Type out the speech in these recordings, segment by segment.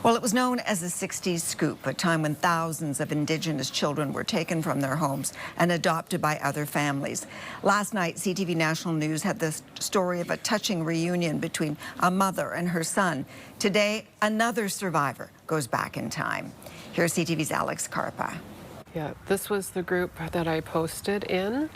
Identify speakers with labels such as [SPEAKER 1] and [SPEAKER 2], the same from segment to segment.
[SPEAKER 1] Well, it was known as the 60s Scoop, a time when thousands of Indigenous children were taken from their homes and adopted by other families. Last night, CTV National News had the story of a touching reunion between a mother and her son. Today, another survivor goes back in time. Here's CTV's Alex Karpa.
[SPEAKER 2] Yeah, this was the group that I posted in.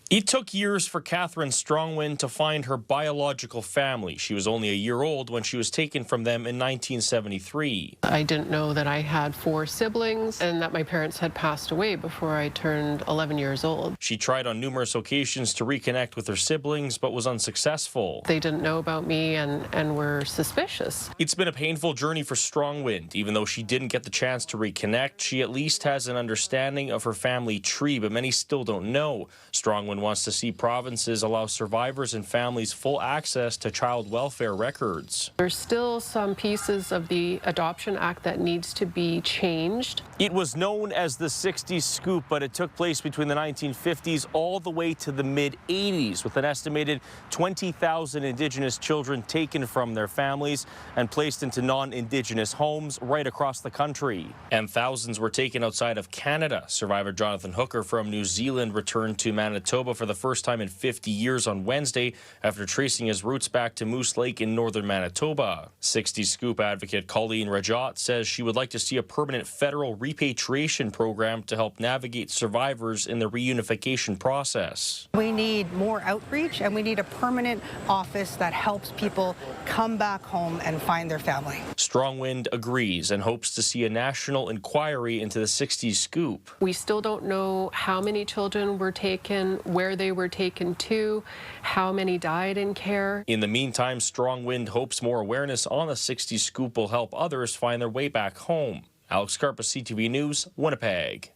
[SPEAKER 3] It took years for Catherine Strongwind to find her biological family. She was only a year old when she was taken from them in 1973.
[SPEAKER 2] I didn't know that I had 4 siblings and that my parents had passed away before I turned 11 years old.
[SPEAKER 3] She tried on numerous occasions to reconnect with her siblings, but was unsuccessful.
[SPEAKER 2] They didn't know about me and were suspicious.
[SPEAKER 3] It's been a painful journey for Strongwind. Even though she didn't get the chance to reconnect, she at least has an understanding of her family tree, but many still don't know. Strongwind wants to see provinces allow survivors and families full access to child welfare records.
[SPEAKER 2] There's still some pieces of the Adoption Act that needs to be changed.
[SPEAKER 3] It was known as the 60s Scoop, but it took place between the 1950s all the way to the mid-80s, with an estimated 20,000 Indigenous children taken from their families and placed into non-Indigenous homes right across the country. And thousands were taken outside of Canada. Survivor Jonathan Hooker from New Zealand returned to Manitoba for the first time in 50 years on Wednesday after tracing his roots back to Moose Lake in northern Manitoba. 60s Scoop advocate Colleen Rajat says she would like to see a permanent federal repatriation program to help navigate survivors in the reunification process.
[SPEAKER 4] We need more outreach, and we need a permanent office that helps people come back home and find their family.
[SPEAKER 3] Strongwind agrees and hopes to see a national inquiry into the 60s Scoop.
[SPEAKER 2] We still don't know how many children were taken, where they were taken to, how many died in care.
[SPEAKER 3] In the meantime, Strongwind hopes more awareness on the 60s Scoop will help others find their way back home. Alex Karpa, CTV News, Winnipeg.